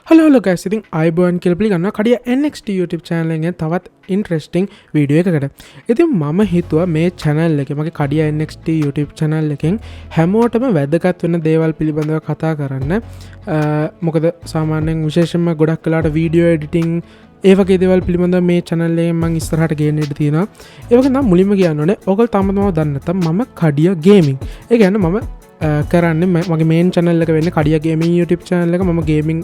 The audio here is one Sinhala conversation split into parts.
හලෝ guys, ඉතින් අයබෝන් කියලා පිළිගන්නවා කඩිය NXT YouTube channel එකෙන් තවත් interesting වීඩියෝ එකකට. ඉතින් මම හිතුවා මේ channel එකේ මගේ කඩිය NXT YouTube channel එකෙන් හැමෝටම වැදගත් වෙන දේවල් පිළිබඳව කතා කරන්න. මොකද සාමාන්‍යයෙන් විශේෂයෙන්ම ගොඩක් වෙලාට වීඩියෝ එඩිටිං ඒ වගේ දේවල් පිළිබඳව මේ channel එකෙන් මම ඉස්සරහට ගේන්න ඉඩ තියෙනවා. ඒ වගේ නම් මුලින්ම කියන්න ඕනේ ඔයගොල්ලෝ තාමත් මම දන්නේ නැත්නම් මම කඩිය ගේමින්. ඒ කියන්නේ මම කරන්න මගේ මේන් channel එක වෙන්නේ කඩිය ගේමින් YouTube channel එක. මම ගේමින්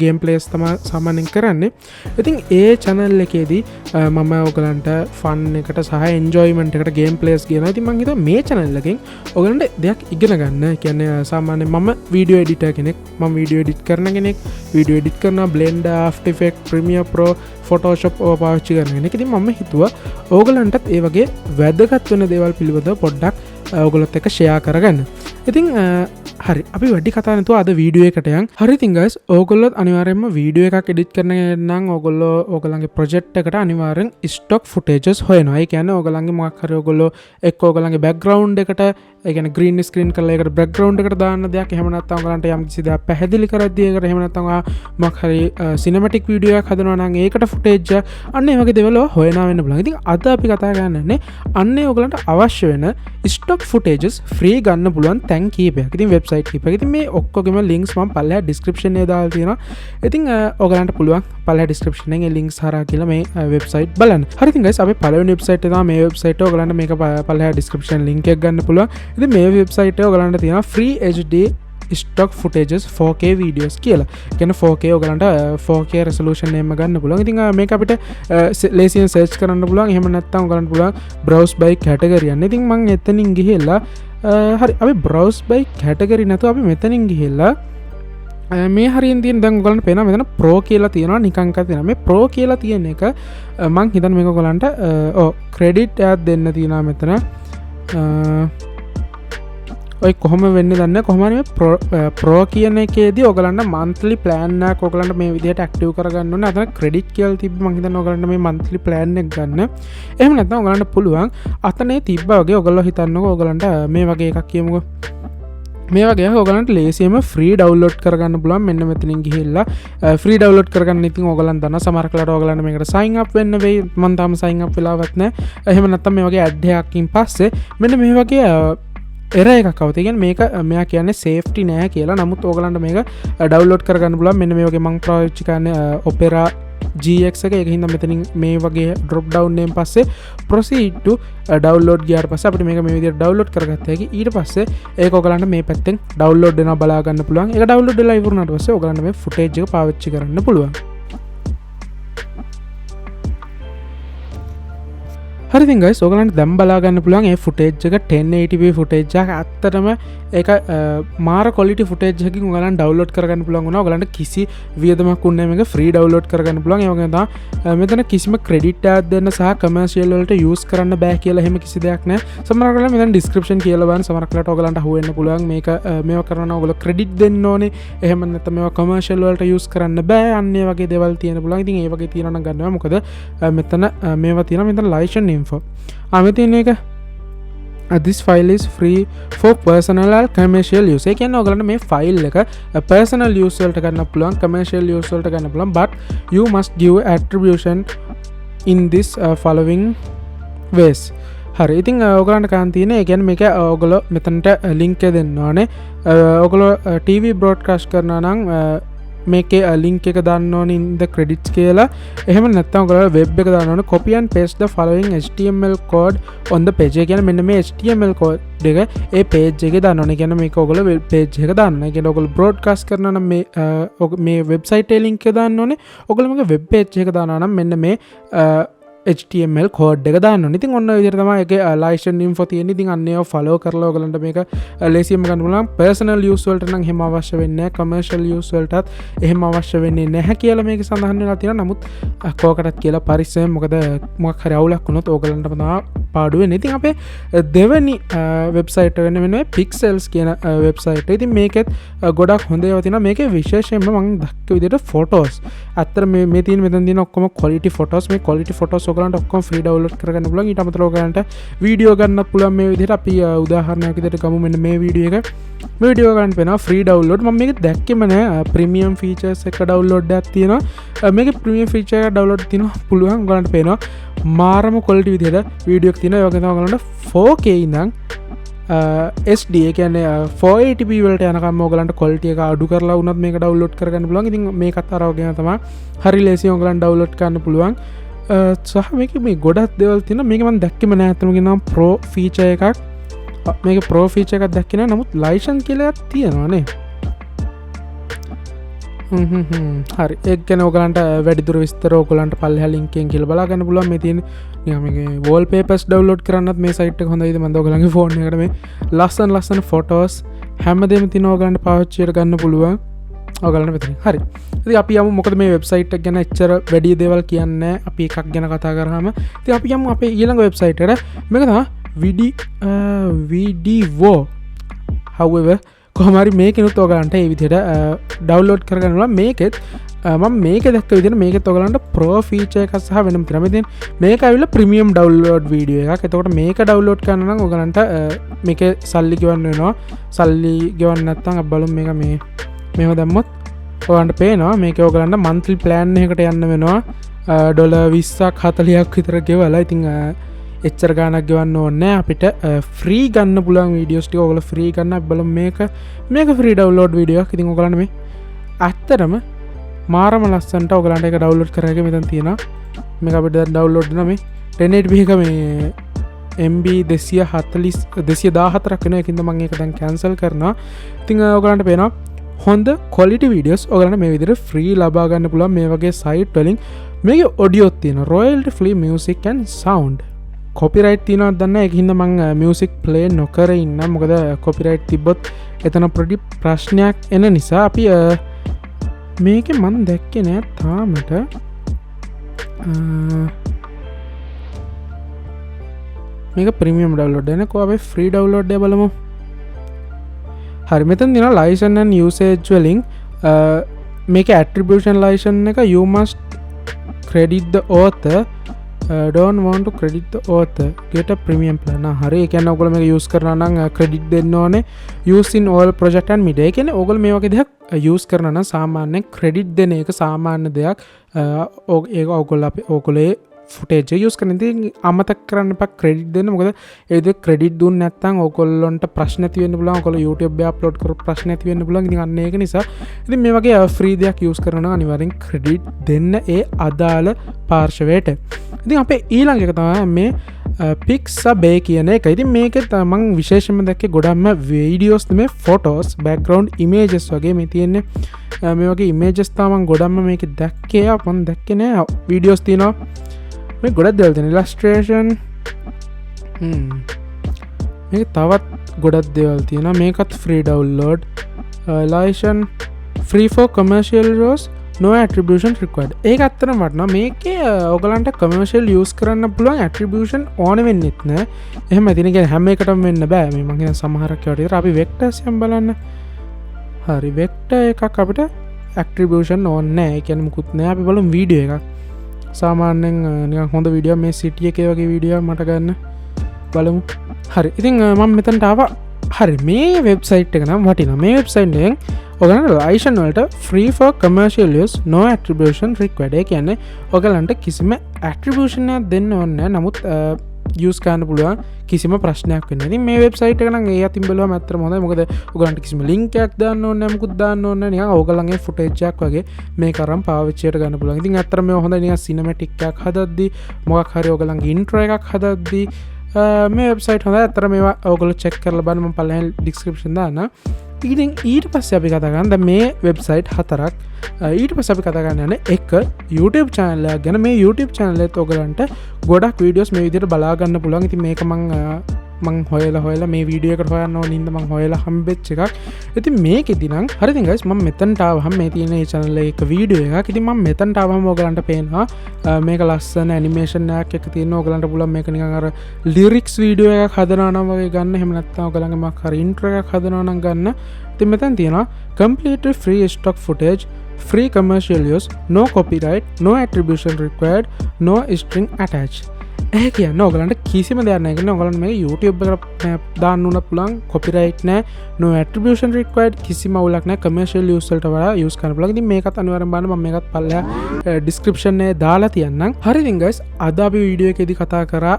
ගේම් ප්ලේස් තමයි සාමාන්‍යයෙන් කරන්නේ. ඉතින් ඒ channel එකේදී මම ඔයගලන්ට ෆන් එකට සහ එන්ජොයිමන්ට් එකට ගේම් ප්ලේස් කියනවා. ඉතින් මම හිතුවා මේ channel එකෙන් ඔයගලන්ට දෙයක් ඉගෙන ගන්න. ඒ කියන්නේ සාමාන්‍යයෙන් මම වීඩියෝ එඩිටර් කෙනෙක්. මම වීඩියෝ එඩිට් කරන කෙනෙක්. වීඩියෝ එඩිට් කරනවා Blender, After Effects, Premiere Pro, Photoshop ඕවා පාවිච්චි කරන කෙනෙක්. ඉතින් මම හිතුවා ඔයගලන්ටත් ඒ වගේ වැදගත් වෙන දේවල් පිළිබඳව පොඩ්ඩක් ඔයගොල්ලොත් එක්ක ෂෙයා කරගන්න. ඉතින් හරි අපි වැඩි කතා නැතුව අද වීඩියෝ එකට යන්. හරි ඉතින් guys ඕගොල්ලොත් අනිවාර්යයෙන්ම වීඩියෝ එකක් එඩිට් කරන නම් ඕගොල්ලෝ ඕගලන්ගේ ප්‍රොජෙක්ට් එකට අනිවාර්යෙන් ස්ටොක් ෆුටේජස් හොයනවා. ඒ කියන්නේ ඕගලන්ගේ මොකක් හරි ඕගොල්ලෝ එක්ක ඕගලන්ගේ බෑග්ග්‍රවුන්ඩ් එකට ඒ කියන්නේ ග්‍රීන් ස්ක්‍රීන් කරලා ඒකට බෑග්ග්‍රවුන්ඩ් එකට දාන්න දෙයක්. එහෙම නැත්නම් ඔයගලන්ට යම් කිසි දෙයක් පැහැදිලි කරද්දී ඒකට එහෙම නැත්නම් මොකක් හරි සිනමැටික් වීඩියෝ එකක් හදනවා නම් ඒකට ෆුටේජ් අන්න ඒ වගේ දේවල් හොයනවා වෙන්න පුළුවන්. ඉතින් අද අපි කතා කරන්නේ අන්නේ ඕගලන්ට අවශ්‍ය වෙන ස්ටොක් ෆුටේජස් ෆ්‍රී ගන්න පුළුවන් තැන් කීපයක්. ඉතින් වෙබ්සයිට් කීපයක්. ඉතින් මේ ඔක්කොගෙම ලින්ක්ස් මම පල්ලෙහා ඩිස්ක්‍රිප්ෂන් එකේ දාලා තියෙනවා. ඉතින් ඔයගලන්ට පුළුවන් පල්ලෙහා ඩිස්ක්‍රිප්ෂන් එකේ ලින්ක්ස් හරහා කියලා මේ වෙබ්සයිට් බලන්න. හරි ඉතින් guys අපි පළවෙනි වෙබ්සයිට් එක තමයි මේ වෙබ්සයිට් එක. ඔයගලන්ට මේක පල්ලෙහා ඩිස්ක්‍රිප්ෂන් ලින්ක් එක ගන්න පුළුවන්. ඉතින් මේ වෙබ්සයිට් එක ඔයගලන්ට තියෙනවා free HD stock footages 4K videos කියලා. කියන්නේ 4K ඔයගලන්ට 4K resolution එකම ගන්න පුළුවන්. ඉතින් මේක අපිට ලේසියෙන් search කරන්න පුළුවන්. එහෙම නැත්නම් ඔයගලන්ට පුළුවන් browse by category යන්න. ඉතින් මම එතනින් ගිහිල්ලා හරි අපි browse by category නැතුව අපි මෙතනින් ගිහිල්ලා මේ හරියෙන් තියෙන දැන් ඔයගලන්ට පේනවා මෙතන pro කියලා තියෙනවා නිකන් එකක් තියෙනවා. මේ pro කියලා තියෙන එක මම හිතන්නේ මේක ඔයගලන්ට credit එකක් දෙන්න තියෙනවා මෙතන. ඔය කොහොම වෙන්නේ දන්නේ කොහොම හරි pro කියන එකේදී ඔයගලන්ට monthly plan එකක් ඔයගලන්ට මේ විදිහට active කරගන්න ඕනේ. අතන credit කියලා තිබ්බ මම හිතන්නේ ඔයගලන්ට මේ monthly plan එක ගන්න. එහෙම නැත්නම් ඔයගලන්ට පුළුවන් අතනේ තිබ්බා වගේ ඔයගොල්ලෝ හිතන්නකෝ ඔයගලන්ට මේ වගේ එකක් කියමුකෝ. මේ වගේ ඔයගලන්ට ලේසියෙන්ම free download කරගන්න පුළුවන්. මෙන්න මෙතනින් ගිහිල්ලා free download කරගන්න. ඉතින් ඔයගලන් දන්නා සමහර කලකට ඔයගලන්ට මේකට sign up වෙන්න වෙයි. මම තාම sign up වෙලාවත් නැහැ. එහෙම නැත්නම් මේ වගේ ad එකකින් පස්සේ මෙන්න මේ වගේ එරර් එකක් આવුත්. ඒ කියන්නේ මේක මෙයා කියන්නේ safety නෑ කියලා. නමුත් ඕගලන්ට මේක download කරගන්න පුළුවන්. මෙන්න මේ වගේ මම පාවිච්චි කරන්නේ Opera GX එක. ඒක හින්දා මෙතනින් මේ වගේ drop down එකෙන් පස්සේ proceed to download ගියාට පස්සේ අපිට මේක මේ විදිහට download කරගත්ත හැකි. ඊට පස්සේ ඒක ඔයගලන්ට මේ පැත්තෙන් download වෙනවා බලා ගන්න පුළුවන්. ඒක download වෙලා ඉවරුනාට පස්සේ ඔයගලන්ට මේ footage එක පාවිච්චි කරන්න පුළුවන්. හරි ඉතින් guys ඔයගලන්ට දැන් බලා ගන්න පුළුවන් මේ footage එක 1080p footage එකක්. ඇත්තටම ඒක මාර quality footage එකකින් ඔයගලන්ට download කරගන්න පුළුවන් වුණා. ඔයගලන්ට කිසි වියදමක් උන්නේ නැහැ. මේක free download කරගන්න පුළුවන්. ඒ වගේම තමයි මෙතන කිසිම credit එකක් දෙන්න සහ commercial වලට use කරන්න බෑ කියලා එහෙම කිසි දෙයක් නැහැ. සමහර වෙලාවට මෙතන description කියලා බලන්න සමහර වෙලාවට ඔයගලන්ට අහුවෙන්න පුළුවන් මේක මේවා කරනවා ඔයගොල්ලෝ credit දෙන්න ඕනේ. එහෙම නැත්නම් මේවා commercial වලට use කරන්න බෑ. අන්න ඒ වගේ දේවල් තියෙන්න පුළුවන්. ඉතින් ඒ වගේ තියෙනවා නම් ගන්නවා. මොකද මෙතන මේවා තියෙනවා මෙතන license info. මෙතන එක this file is free for personal and commercial use. ඒ කියන්නේ ඔයගලන්ට මේ ෆයිල් එක personal use වලට ගන්න පුළුවන්, commercial use වලට ගන්න පුළුවන්, but you must give attribution in this following ways. හරි ඉතින් ඔයගලන්ට ගන්න තියෙන ඒ කියන්නේ මේක ඔයගොල්ලෝ මෙතනට link එක දෙන්න ඕනේ. ඔයගොල්ලෝ TV broadcast කරනවා නම් මේකේ link එක දාන්න ඕනේ in the credits කියලා. එහෙම නැත්නම් ඔයගොල්ලෝ web එක දාන්න ඕනේ copy and paste the following HTML code on the page. ඒ කියන්නේ මෙන්න මේ HTML code එක ඒ page එකේ දාන්න ඕනේ. කියන්නේ මේක ඔයගොල්ලෝ web page එක දාන්න. ඒ කියන්නේ ඔයගොල්ලෝ broadcast කරනවා නම් මේ website එකේ link එක දාන්න ඕනේ. ඔයගොල්ලෝ මේක web page එක දානවා නම් මෙන්න මේ HTML code එක දාන්න ඕනේ. ඉතින් ඔන්න ඔය විදිහට තමයි ඒකේ license info තියෙන්නේ. ඉතින් අන්න ඒව follow කරලා ඔයගලන්ට මේක ලේසියෙන්ම ගන්න පුළුවන්. personal use වලට නම් එහෙම අවශ්‍ය වෙන්නේ නැහැ. commercial use වලටත් එහෙම අවශ්‍ය වෙන්නේ නැහැ කියලා මේක සඳහන් වෙලා තියෙනවා. නමුත් කෝකටත් කියලා පරිස්සමෙන් මොකද මොකක් හරි අවුලක් වුණොත් ඔයගලන්ටම තමයි පාඩුව ඉතින් අපේ දෙවැනි වෙබ්සයිට් වෙන වෙන පික්සෙල්ස් කියන වෙබ්සයිට් ඉතින් මේකෙත් ගොඩක් හොඳ ඒවා තියෙනවා මේකේ විශේෂයෙන්ම මම දැක්ක විදිහට ෆොටෝස් අතර මේ තියෙන මෙතන තියෙන ඔක්කොම ක්වොලිටි ෆොටෝස් මේ ක්වොලිටි ෆොටෝස් ඔයගලන්ට ඔක්කොම ෆ්‍රී ඩවුන්ලෝඩ් කරගන්න පුළුවන් ඊට අමතරව ඔයගලන්ට වීඩියෝ ගන්නත් පුළුවන් මේ විදිහට අපි උදාහරණයක් විදිහට ගමු මෙන්න මේ වීඩියෝ එක මේ වීඩියෝ ගන්න වෙනවා ෆ්‍රී ඩවුන්ලෝඩ් මම මේක දැක්කෙම නෑ ප්‍රීමියම් ෆීචර්ස් එක ඩවුන්ලෝඩ් එකක් තියෙනවා මේකේ ප්‍රීමියම් ෆීචර් එක ඩවුන්ලෝඩ් තියෙනවා පුළුවන් ඔයගලන්ට පේනවා මාරම ක්වොලිටි විදිහට වීඩියෝ එකක් තියෙනවා ඒ වගේම ඔයගලන්ට 4K ඉඳන් SD ඒ කියන්නේ 480p වලට යනකම් ඔයගලන්ට ක්වොලිටි එක අඩු කරලා වුණත් මේක ඩවුන්ලෝඩ් කරගන්න පුළුවන්. ඉතින් මේකත් අර වගේම තමයි හරි ලේසියෙන් ඔයගලන්ට ඩවුන්ලෝඩ් කරන්න පුළුවන්. සහ මේකේ මේ ගොඩක් දේවල් තියෙනවා. මේක මම දැක්කෙම නෑ අතම කියනවා Pro feature එකක්. මේක Pro feature එකක් දැක්කේ නෑ. නමුත් license කියලා එකක් තියෙනවා නේ. හරි ඒක ගැන ඔයගලන්ට වැඩිදුර විස්තර ඔයගලන්ට පල්ලෙහා link එකෙන් කියලා බලා ගන්න පුළුවන්. මේ තියෙන නිකන් මේකේ wallpapers download කරන්නත් මේ site එක හොඳයිද මම ඔයගලන්ගේ phone එකට මේ ලස්සන photos හැමදේම තියෙනවා ඔයගලන්ට පාවිච්චියට ගන්න පුළුවන්. ඔයගලන්ට මෙතන. හරි. ඉතින් අපි යමු මොකද මේ website එක ගැන එච්චර වැඩි දේවල් කියන්නේ නැහැ. අපි එකක් ගැන කතා කරාම ඉතින් අපි යමු අපේ ඊළඟ website එකට. මේක තමයි video. however කොහමරි මේකෙනුත් ඔයගලන්ට මේ විදිහට ඩවුන්ලෝඩ් කරගන්න පුළුවන්. මේකෙත් මම මේක දැක්ක විදිහට මේකෙත් ඔයගලන්ට Pro feature එකක් සහ වෙනම තියෙනවා. ඉතින් මේක ඇවිල්ලා ප්‍රීමියම් ඩවුන්ලෝඩ් වීඩියෝ එකක්. එතකොට මේක ඩවුන්ලෝඩ් කරන්න නම් ඔයගලන්ට මේකේ සල්ලි ගෙවන්න වෙනවා. සල්ලි ගෙවන්න නැත්නම් අපි බලමු මේක මේව දැම්මොත් ඔයගලන්ට පේනවා මේකේ ඔයගලන්ට monthly plan එකකට යන්න වෙනවා. $20ක් 40ක් විතර ගෙවලා. ඉතින් එච්චර ගානක් ගෙවන්න ඕනේ අපිට ෆ්‍රී ගන්න පුළුවන් වීඩියෝස් ටික ඔයගොල්ලෝ ෆ්‍රී ගන්න අපි බලමු මේක ෆ්‍රී ඩවුන්ලෝඩ් වීඩියෝ එකක්. ඉතින් ඔයගලන්ට මේ ඇත්තටම මාරම ලස්සනට ඔයගලන්ට ඒක ඩවුන්ලෝඩ් කරගෙන මෙතන තියෙනවා. මේක අපිට දැන් ඩවුන්ලෝඩ් වෙනවා මේ 1080p එක මේ MB 214ක් වෙන එකකින්ද මම ඒක දැන් කැන්සල් කරනවා. ඉතින් ඔයගලන්ට පේනවා හොඳ ක්වොලිටි වීඩියෝස් ඔයගලන්ට මේ විදිහට ෆ්‍රී ලබා ගන්න පුළුවන් මේ වගේ සයිට් වලින්. මේකේ ඔඩියෝත් තියෙනවා royalty free music and sound. Copyright තියෙනවද දන්නේ නැහැ. ඒකින්ද මම මියුසික් ප්ලේ නොකර ඉන්න. මොකද කොපිරයිට් තිබ්බොත් එතන පොඩි ප්‍රශ්නයක් එන නිසා අපි මේකේ මම දැක්කේ නෑ තාමට. මේක ප්‍රීමියම් ඩවුන්ලෝඩ් එකනේ. කොහොම අපි ෆ්‍රී ඩවුන්ලෝඩ් එක බලමු. හරි මෙතන තියෙනවා license and usage වලින් මේක attribution license එක you must credit the author don't want to credit the author get a premium plan. හරි ඒ කියන්නේ ඔයගොල්ලෝ මේක use කරනවා නම් credit දෙන්න ඕනේ. use in all project and media. ඒ කියන්නේ ඔයගොල්ලෝ මේ වගේ දෙයක් use කරනවා නම් සාමාන්‍යයෙන් credit දෙන එක සාමාන්‍ය දෙයක්. ඒක ඔයගොල්ලෝ footage use කරන ඉතින් අමතක කරන්න එපා credit දෙන්න. මොකද ඒ විදිහට credit දුන්නේ නැත්නම් ඔයගොල්ලන්ට ප්‍රශ්න ඇති වෙන්න පුළුවන්. ඔයගොල්ලෝ YouTube එකේ upload කරපු ප්‍රශ්න ඇති වෙන්න පුළුවන්. ඉතින් අන්න ඒක නිසා ඉතින් මේ වගේ free දෙයක් use කරනවා නම් අනිවාර්යෙන් credit දෙන්න ඒ අදාළ පාර්ශවයට. ඉතින් අපේ ඊළඟ එක තමයි මේ Pixabay කියන එක. ඉතින් මේකෙත් මම විශේෂයෙන්ම දැක්කේ ගොඩක්ම videos නෙමෙයි photos background images වගේ මේ තියෙන්නේ. මේ වගේ images තමයි මම ගොඩක්ම මේකේ දැක්කේ. මම දැක්කේ නෑ videos තියෙනවා. මේ ගොඩක් දේවල් තියෙන illustration මේක තවත් ගොඩක් දේවල් තියෙනවා. මේකත් free download license free for commercial use no attribution required. ඒක අත්තරම වටනවා. මේකේ ඔයගලන්ට commercial use කරන්න පුළුවන් attribution ඕන වෙන්නෙත් නෑ. එහෙම තියෙන කියන්නේ හැම එකටම වෙන්න බෑ. මේ මම කියන සමහරක් ඒවා විතර අපි vectors එකෙන් බලන්න. හරි vector එකක් අපිට attribution ඕනේ නෑ. ඒ කියන්නේ මුකුත් නෑ. අපි බලමු වීඩියෝ එකක්. සාමාන්‍යයෙන් නිකන් හොඳ වීඩියෝ මේ සිටි එකේ වගේ වීඩියෝ මට ගන්න බලමු. හරි. ඉතින් මම මෙතනට ආවා. හරි මේ වෙබ්සයිට් එක නම් වටිනවා. මේ වෙබ්සයිට් එකෙන් ඔයගලන්ට license වලට free for commercial use no attribution required. ඒ කියන්නේ ඔයගලන්ට කිසිම attribution එකක් දෙන්න ඕනේ නැහැ. නමුත් use කරන්න පුළුවන් කිසිම ප්‍රශ්නයක් වෙන්නේ නැහැ. ඉතින් මේ වෙබ්සයිට් එක නම් ඒ අතින් බලුවම ඇත්තටම හොඳයි. මොකද ඔයගලන්ට කිසිම link එකක් දාන්න ඕනේ නැහැ. මොකුත් දාන්න ඕනේ නැහැ. නිකන් ඔයගලන්ගේ footage එකක් වගේ මේක අරන් පාවිච්චියට ගන්න පුළුවන්. ඉතින් ඇත්තටම මේක හොඳයි. නිකන් cinematic එකක් හදද්දී මොකක් හරි ඔයගලන්ගේ intro එකක් හදද්දී මේ වෙබ්සයිට් හොඳයි. ඇත්තටම මේවා ඔයගොල්ලෝ check කරලා බලන්න. මම පල්ලෙහාන් description දාන්න. ඉතින් ඊට පස්සේ අපි කතා කරන්නේ දැන් මේ වෙබ්සයිට් හතරක්. ඊට පස්සේ අපි කතා කරන්න යන්නේ එක YouTube channel එකක් ගැන. මේ YouTube channel එකත් ඔයගලන්ට ගොඩක් videos මේ විදිහට බලා ගන්න පුළුවන්. ඉතින් මේක මම මං හොයලා මේ වීඩියෝ එකට හොයන්න ඕන හින්දා මං හොයලා හම්බෙච්ච එකක්. ඉතින් මේකෙදි නම් හරි ඉතින් guys මම මෙතනට ආවහම මේ තියෙන මේ channel එකේ එක වීඩියෝ එකක්. ඉතින් මම මෙතනට ආවහම ඔයගලන්ට පේනවා මේක ලස්සන ඇනිමේෂන් එකක් එක තියෙනවා. ඔයගලන්ට පුළුවන් මේක නිකන් අර ලිරික්ස් වීඩියෝ එකක් හදනවා නම් වගේ ගන්න. එහෙම නැත්නම් ඔයගලන්ගේ මොකක් හරි ඉන්ට්‍රෝ එකක් හදනවා නම් ගන්න. ඉතින් මෙතන තියෙනවා completely free stock footage, free commercial use, no copyright, no attribution required, no string attached. ඒ කියන්නේ ඔයගලන්ට කිසිම දෙයක් නැහැ. කියන්නේ ඔයගලන්ට මේක YouTube එකට දාන්න උනත් පුළුවන්, copyright නැහැ, no attribution required, කිසිම අවුලක් නැහැ. commercial use වලට වඩා use කරන්න පුළුවන්. ඉතින් මේකත් අනිවාර්යෙන් බලන්න මම මේකත් පල්ලෙහා description එකේ දාලා තියන්නම්. හරි ඉතින් guys අද අපි වීඩියෝ එකේදී කතා කරා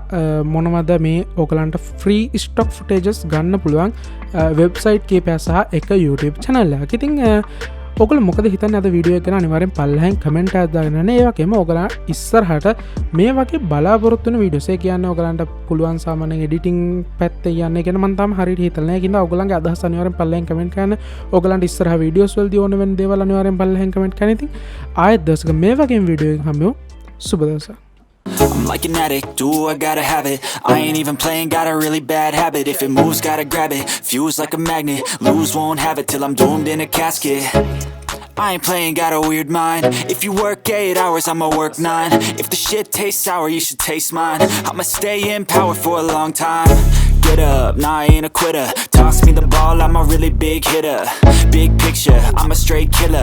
මොනවද මේ ඔයගලන්ට free stock footages ගන්න පුළුවන් website කීපයක් සහ එක YouTube channel එකක්. ඉතින් ඔගල මොකද හිතන්න අද වීඩියෝ එක ගැන අනිවාර්යෙන් පල්ලෙහෙන් කමෙන්ට් එකක් දාගෙන යන්න. ඒ වගේම ඔයගලා ඉස්සරහට මේ වගේ බලාපොරොත්තු වෙන වීඩියෝස් ඒ කියන්නේ ඔයගලන්ට පුළුවන් සාමාන්‍යයෙන් එඩිටිං පැත්තේ යන්නේ කියන මම තාම හරියට හිතලා නැහැ. ඒකින්ද ඔයගලන්ගේ අදහස් අනිවාර්යෙන් පල්ලෙහෙන් කමෙන්ට් කරන්න. ඔයගලන්ට ඉස්සරහ වීඩියෝස් වලදී ඕන වෙන දේවල් අනිවාර්යෙන් පල්ලෙහෙන් කමෙන්ට් කරන්න. ඉතින් ආයෙත් දවසක මේ වගේම වීඩියෝ එකක් හම්බෙමු. සුබ දවසක්. I'm like an addict, do I gotta have it. I ain't even playing, got a really bad habit. If it moves, gotta grab it. Fuse like a magnet, lose, won't have it till I'm doomed in a casket. I ain't playing, got a weird mind. If you work 8 hours, I'ma work 9. If the shit tastes sour, you should taste mine. I'ma stay in power for a long time. Get up, nah I ain't a quitter. Toss me the ball, I'm a really big hitter. Big picture, I'm a straight killer.